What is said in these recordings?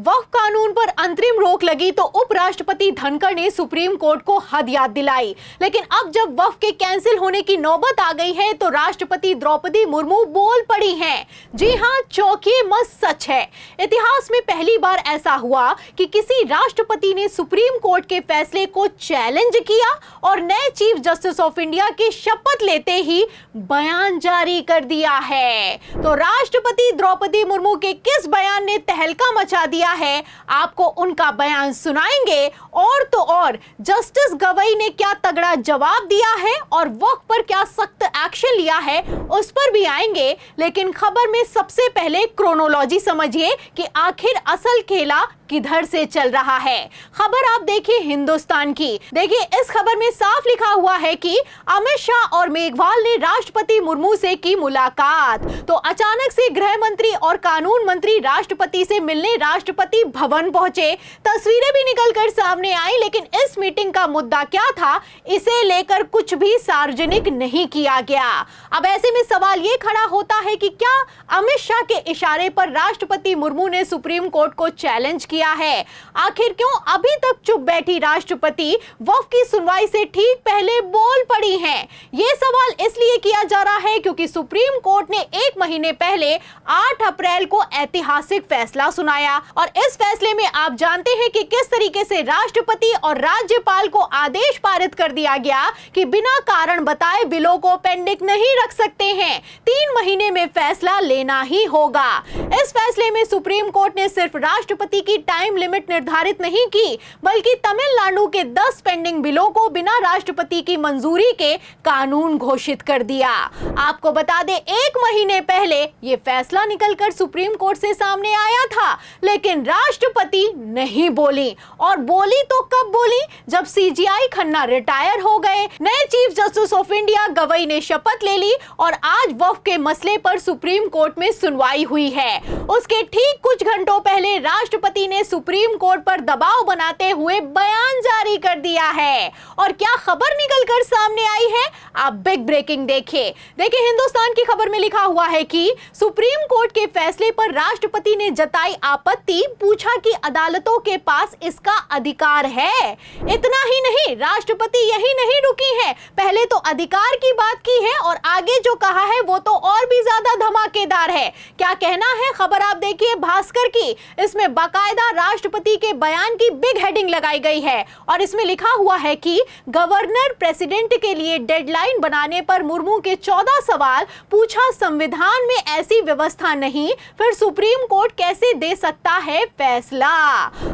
वक्फ कानून पर अंतरिम रोक लगी तो उपराष्ट्रपति धनखड़ ने सुप्रीम कोर्ट को हद याद दिलाई। लेकिन अब जब वक्फ के कैंसिल होने की नौबत आ गई है तो राष्ट्रपति द्रौपदी मुर्मू बोल पड़ी हैं। जी हां, चौंकिए मत, सच है। इतिहास में पहली बार ऐसा हुआ कि किसी राष्ट्रपति ने सुप्रीम कोर्ट के फैसले को चैलेंज किया और नए चीफ जस्टिस ऑफ इंडिया की शपथ लेते ही बयान जारी कर दिया है। तो राष्ट्रपति द्रौपदी मुर्मू के किस बयान ने तहलका मचा दिया है, आपको उनका बयान सुनाएंगे। और तो और जस्टिस गवई ने क्या तगड़ा जवाब दिया है और वक्फ पर क्या सख्त एक्शन लिया है, उस पर भी आएंगे। लेकिन खबर में सबसे पहले क्रोनोलॉजी समझिए कि आखिर असल खेला किधर से चल रहा है। खबर आप देखिए हिंदुस्तान की। देखिए, इस खबर में साफ लिखा हुआ है कि अमित शाह और मेघवाल ने राष्ट्रपति मुर्मू से की मुलाकात। तो अचानक से गृह मंत्री और कानून मंत्री राष्ट्रपति से मिलने राष्ट्रपति भवन पहुंचे। तस्वीरें भी निकलकर सामने आई, लेकिन इस मीटिंग का मुद्दा क्या था, इसे लेकर कुछ भी सार्वजनिक नहीं किया गया। अब ऐसे में सवाल ये खड़ा होता है कि क्या अमित शाह के इशारे पर राष्ट्रपति मुर्मू ने सुप्रीम कोर्ट को चैलेंज किया है? आखिर क्यों अभी तक चुप बैठी राष्ट्रपति वक्फ की सुनवाई से ठीक पहले बोल पड़ी हैं? ये सवाल इसलिए किया जा रहा है क्योंकि सुप्रीम कोर्ट ने 1 महीने पहले 8 अप्रैल को ऐतिहासिक फैसला सुनाया और इस फैसले में आप जानते हैं कि किस तरीके से राष्ट्रपति और राज्यपाल को आदेश पारित कर दिया गया कि बिना कारण बताए बिलों को पेंडिंग नहीं रख सकते हैं, 3 महीने में फैसला लेना ही होगा। इस फैसले में सुप्रीम कोर्ट ने सिर्फ राष्ट्रपति की टाइम लिमिट निर्धारित नहीं की, बल्कि तमिलनाडु के 10 पेंडिंग बिलों को बिना राष्ट्रपति की मंजूरी के कानून घोषित कर दिया। आपको बता दें, 1 महीने पहले यह फैसला निकलकर सुप्रीम कोर्ट से सामने आया था, लेकिन राष्ट्रपति नहीं बोली। और बोली तो कब बोली, जब सीजीआई खन्ना रिटायर हो गए, नए chief justice of India Gavai ने शपथ ले ली और आज वक्फ के मसले पर सुप्रीम कोर्ट में सुनवाई हुई है। उसके ठीक कुछ घंटों पहले राष्ट्रपति ने सुप्रीम कोर्ट पर दबाव बनाते हुए बयान जारी कर दिया है। और क्या खबर निकलकर सामने आई है, आप बिग ब्रेकिंग देखिए। हिंदुस्तान की खबर में लिखा हुआ है कि सुप्रीम कोर्ट के फैसले पर राष्ट्रपति ने जताई आपत्ति, पूछा कि अदालतों के पास इसका अधिकार है। इतना ही नहीं, राष्ट्रपति यही नहीं रुकी है, पहले तो अधिकार की बात की है और आगे जो कहा है वो तो और भी ज्यादा धमाकेदार है। क्या कहना है, खबर आप देखिए भास्कर की। इसमें बाकायदा राष्ट्रपति के बयान की बिग हेडिंग लगाई गई है और इसमें लिखा हुआ है कि गवर्नर प्रेसिडेंट के लिए डेडलाइन बनाने पर मुर्मू के 14 सवाल, पूछा संविधान में ऐसी व्यवस्था नहीं, फिर सुप्रीम कोर्ट कैसे दे सकता है फैसला।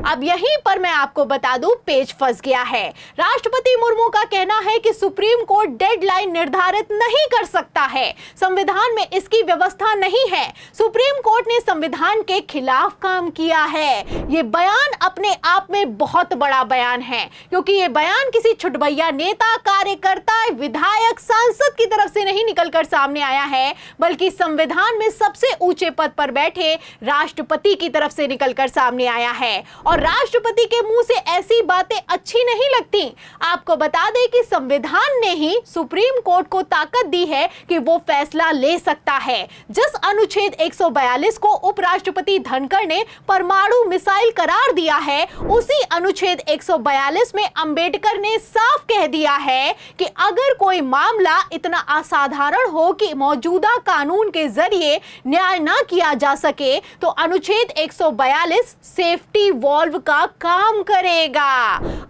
अब यहीं पर मैं आपको बता दूं, पेच फंस गया है। राष्ट्रपति मुर्मू का कहना है कि सुप्रीम कोर्ट डेडलाइन निर्धारित नहीं कर सकता है, संविधान में इसकी व्यवस्था नहीं है, सुप्रीम कोर्ट ने संविधान के खिलाफ काम किया है। ये बयान अपने आप में बहुत बड़ा बयान है, क्योंकि ये बयान किसी छुटभैया नेता, कार्यकर्ता, विधायक, सांसद की तरफ से नहीं निकलकर सामने आया है, बल्कि संविधान में सबसे ऊंचे पद पर बैठे राष्ट्रपति की तरफ से निकलकर सामने आया है। और राष्ट्रपति के मुंह से ऐसी बातें अच्छी नहीं लगती। आपको बता दें कि संविधान ने ही सुप्रीम कोर्ट को ताकत दी है कि वो फैसला ले सकता है। जिस अनुच्छेद 142 को उपराष्ट्रपति धनखड़ ने परमाणु मिसाइल करार दिया है, उसी अनुच्छेद 142 में अंबेडकर ने साफ कह दिया है कि अगर कोई मामला इतना असाधारण हो कि मौजूदा कानून के जरिए न्याय ना किया जा सके, तो अनुच्छेद 142 सेफ्टी वॉल्व का काम करेगा।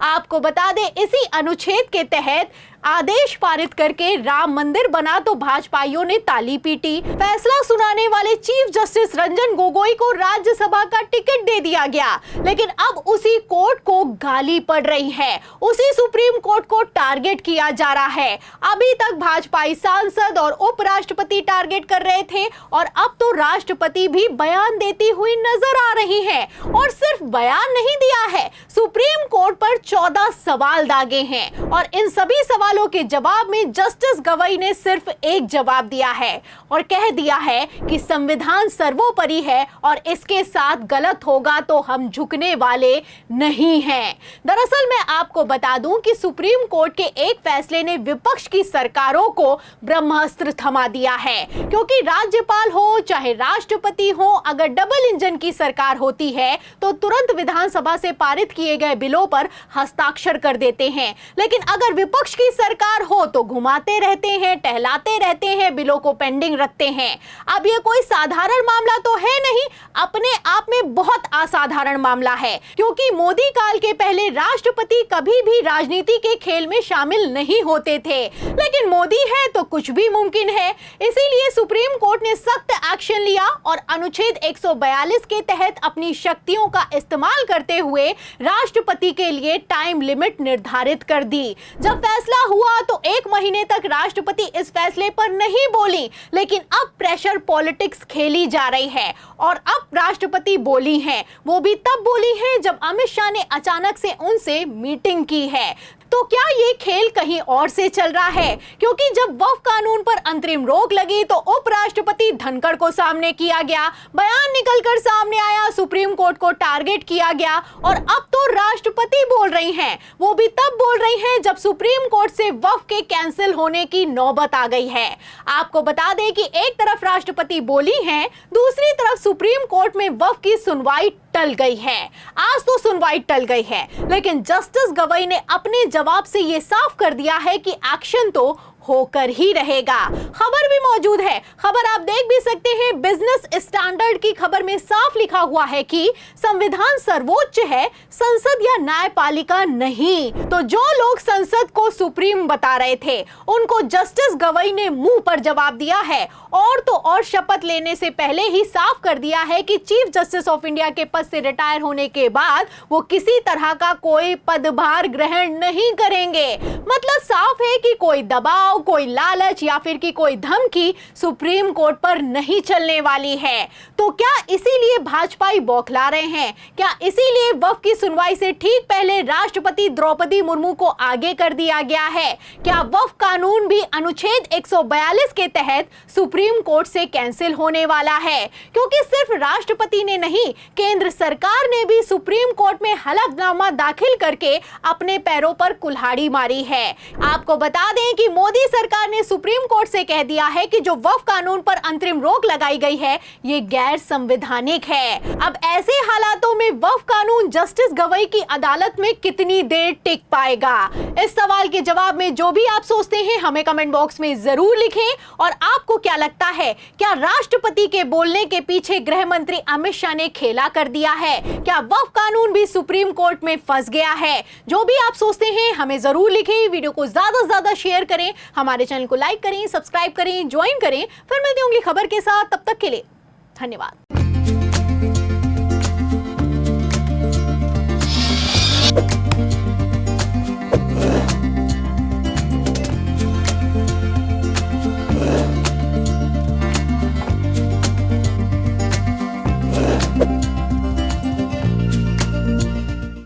आपको बता दें, इसी अनुच्छेद के तहत आदेश पारित करके राम मंदिर बना तो भाजपाइयों ने ताली पीटी। फैसला सुनाने वाले चीफ जस्टिस रंजन गोगोई को राज्यसभा का टिकट दे दिया गया, लेकिन अब उसी कोर्ट को गाली पड़ रही है, उसी सुप्रीम कोर्ट को टारगेट किया जा रहा है। अभी तक भाजपाई सांसद और उपराष्ट्रपति टारगेट कर रहे थे और अब तो राष्ट्रपति भी बयान देती हुई नजर आ रही है। और सिर्फ बयान नहीं दिया है, सुप्रीम कोर्ट पर 14 सवाल दागे हैं और इन सभी सवाल सवालों के जवाब में जस्टिस गवई ने सिर्फ एक जवाब दिया है और कह दिया है कि संविधान सर्वोपरि है और इसके साथ गलत होगा तो हम झुकने वाले नहीं हैं। दरअसल मैं आपको बता दूं कि सुप्रीम कोर्ट के एक फैसले ने विपक्ष की सरकारों को ब्रह्मास्त्र थमा दिया है, क्योंकि राज्यपाल हो चाहे राष्ट्रपति हो, अगर डबल इंजन की सरकार होती है तो तुरंत विधानसभा से पारित किए गए बिलों पर हस्ताक्षर कर देते हैं, लेकिन अगर विपक्ष की सरकार हो तो घुमाते रहते हैं, टहलाते रहते हैं, बिलों को पेंडिंग रखते हैं। अब ये कोई साधारण मामला तो है नहीं, अपने आप में बहुत असाधारण मामला है, क्योंकि मोदी काल के पहले राष्ट्रपति कभी भी राजनीति के खेल में शामिल नहीं होते थे, लेकिन मोदी है तो कुछ भी मुमकिन है। इसीलिए सुप्रीम कोर्ट ने सख्त एक्शन लिया और अनुच्छेद 142 के तहत अपनी शक्तियों का इस्तेमाल करते हुए राष्ट्रपति के लिए टाइम लिमिट निर्धारित कर दी। जब फैसला हुआ तो 1 महीने तक राष्ट्रपति इस फैसले पर नहीं बोली, लेकिन अब प्रेशर पॉलिटिक्स खेली जा रही है और अब राष्ट्रपति बोली हैं। वो भी तब बोली हैं जब अमित शाह ने अचानक से उनसे मीटिंग की है। तो क्या ये खेल कहीं और से चल रहा है? क्योंकि जब वक्फ कानून पर अंतरिम रोक लगी तो उपराष्ट्रपति धनखड़ को सामने किया गया, बयान निकलकर सामने आया, सुप्रीम कोर्ट को टारगेट किया गया और अब तो राष्ट्रपति बोल रही हैं। वो भी तब बोल रही हैं जब सुप्रीम कोर्ट से वक्फ के कैंसिल होने की नौबत आ गई है। आपको बता दें कि एक तरफ राष्ट्रपति बोली हैं, दूसरी तरफ सुप्रीम कोर्ट में वक्फ की सुनवाई टल गई है। आज तो सुनवाई टल गई है, लेकिन जस्टिस गवई ने अपने जवाब से यह साफ कर दिया है कि एक्शन तो होकर ही रहेगा। खबर भी मौजूद है, खबर आप देख भी सकते हैं। बिजनेस स्टैंडर्ड की खबर में साफ लिखा हुआ है कि संविधान सर्वोच्च है, संसद या न्यायपालिका नहीं। तो जो लोग संसद को सुप्रीम बता रहे थे, उनको जस्टिस गवई ने मुंह पर जवाब दिया है और तो और शपथ लेने से पहले ही साफ कर दिया है कि चीफ जस्टिस ऑफ इंडिया के पद से रिटायर होने के बाद वो किसी तरह का कोई पदभार ग्रहण नहीं करेंगे। मतलब साफ है कि कोई दबाव, कोई लालच या फिर कि कोई धमकी सुप्रीम कोर्ट पर नहीं चलने वाली है। तो क्या इसीलिए भाजपाई बौखला रहे हैं? क्या इसीलिए वक्फ की सुनवाई से ठीक पहले राष्ट्रपति द्रौपदी मुर्मू को आगे कर दिया गया है? क्या वक्फ कानून भी अनुच्छेद 142 के तहत सुप्रीम कोर्ट से कैंसिल होने वाला है? क्योंकि सिर्फ राष्ट्रपति ने नहीं, केंद्र सरकार ने भी सुप्रीम कोर्ट में हलफनामा दाखिल करके अपने पैरों पर कुल्हाड़ी मारी है। आपको बता दें कि मोदी सरकार ने सुप्रीम कोर्ट से कह दिया है कि जो वक्फ कानून पर अंतरिम रोक लगाई गई है ये गैर संवैधानिक है। अब ऐसे हालातों में वक्फ कानून जस्टिस गवई की अदालत में कितनी देर टिक पाएगा? इस सवाल के जवाब में जो भी आप सोचते हैं हमें कमेंट बॉक्स में जरूर लिखें। और आपको क्या लगता है, क्या राष्ट्रपति के बोलने के पीछे गृह मंत्री अमित शाह ने खेला कर दिया है? क्या वक्फ कानून भी सुप्रीम कोर्ट में फंस गया है? जो भी आप सोचते हैं हमें जरूर लिखें। वीडियो को ज्यादा से ज्यादा शेयर करें, हमारे चैनल को लाइक करें, सब्सक्राइब करें, ज्वाइन करें। फिर मिलते होंगे खबर के साथ, तब तक के लिए धन्यवाद।